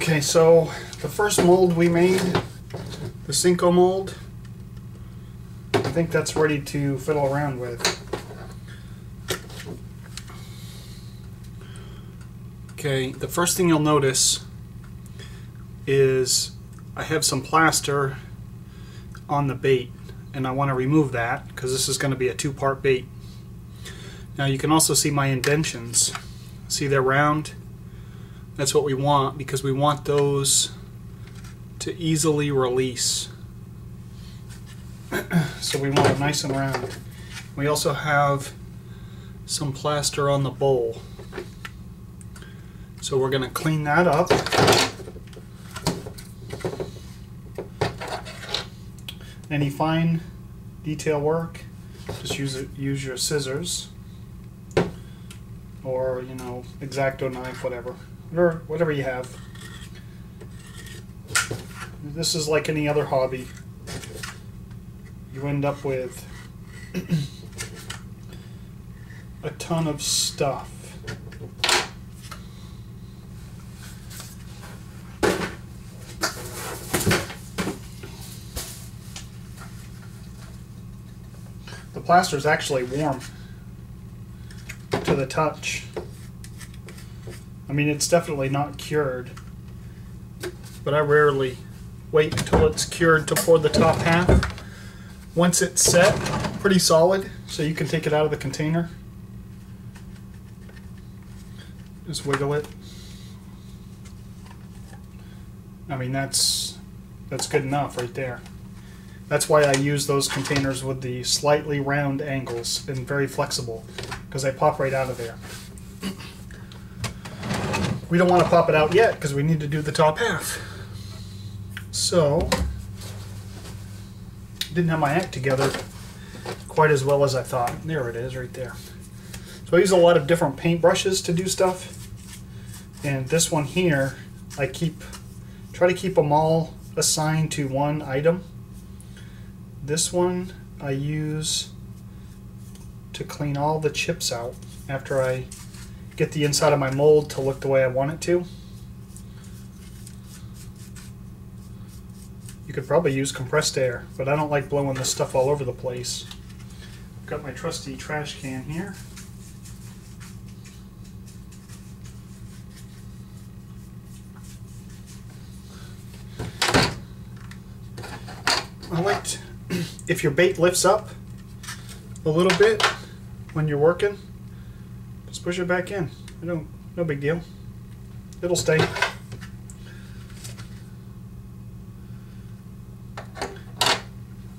Okay, so the first mold we made, the Senko mold, I think that's ready to fiddle around with. Okay, the first thing you'll notice is I have some plaster on the bait, and I want to remove that because this is going to be a two-part bait. Now you can also see my indentions. See, they're round. That's what we want because we want those to easily release. So we want it nice and round. We also have some plaster on the bowl. So we're going to clean that up. Any fine detail work, just use your scissors or, you know, X-Acto knife, whatever you have. This is like any other hobby. You end up with a ton of stuff. The plaster is actually warm to the touch. I mean, it's definitely not cured, but I rarely wait until it's cured to pour the top half. Once it's set, pretty solid, so you can take it out of the container. Just wiggle it. I mean, that's good enough right there. That's why I use those containers with the slightly round angles and very flexible, because they pop right out of there. We don't want to pop it out yet because we need to do the top half. So, didn't have my act together quite as well as I thought. There it is right there. So I use a lot of different paint brushes to do stuff. And this one here, I try to keep them all assigned to one item. This one I use to clean all the chips out after I get the inside of my mold to look the way I want it to. You could probably use compressed air, but I don't like blowing this stuff all over the place. I've got my trusty trash can here. I like to, if your bait lifts up a little bit when you're working, just push it back in. No big deal. It'll stay.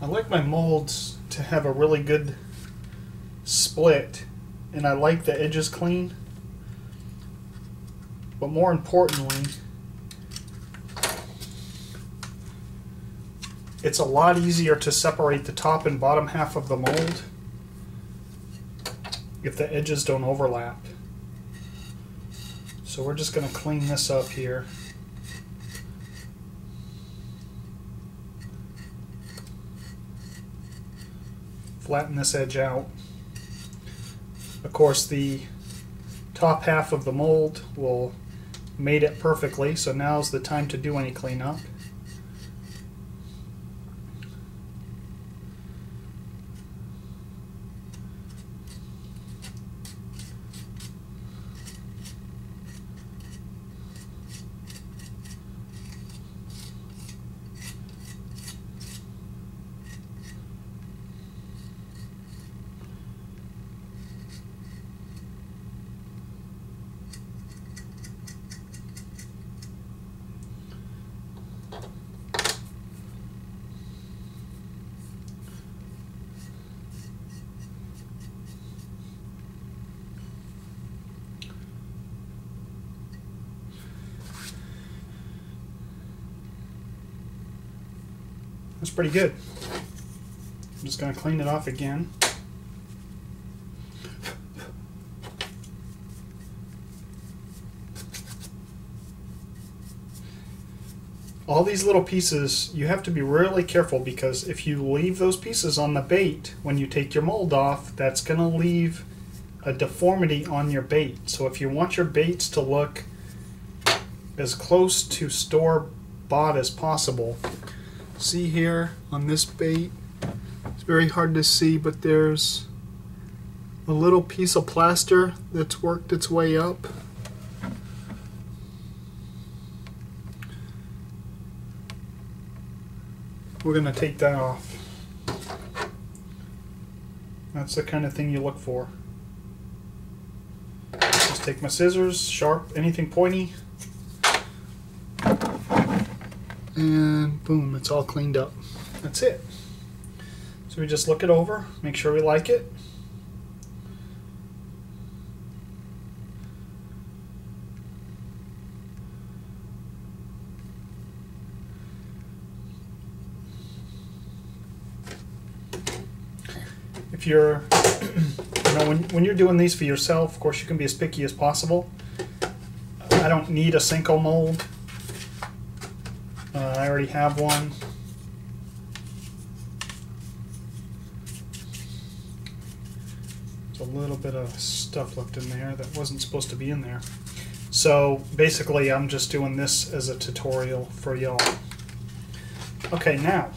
I like my molds to have a really good split, and I like the edges clean. But more importantly, it's a lot easier to separate the top and bottom half of the mold if the edges don't overlap. So we're just going to clean this up here. Flatten this edge out. Of course, the top half of the mold will mate it perfectly, so now's the time to do any cleanup. That's pretty good. I'm just going to clean it off again. All these little pieces, you have to be really careful, because if you leave those pieces on the bait when you take your mold off, that's going to leave a deformity on your bait. So if you want your baits to look as close to store-bought as possible. See here on this bait, it's very hard to see, but there's a little piece of plaster that's worked its way up. We're going to take that off. That's the kind of thing you look for. Just take my scissors, sharp, anything pointy, and boom, it's all cleaned up. That's it. So we just look it over, make sure we like it. If you're, when you're doing these for yourself, of course you can be as picky as possible. I don't need a Senko mold. I already have one. There's a little bit of stuff left in there that wasn't supposed to be in there. So basically I'm just doing this as a tutorial for y'all. Okay, now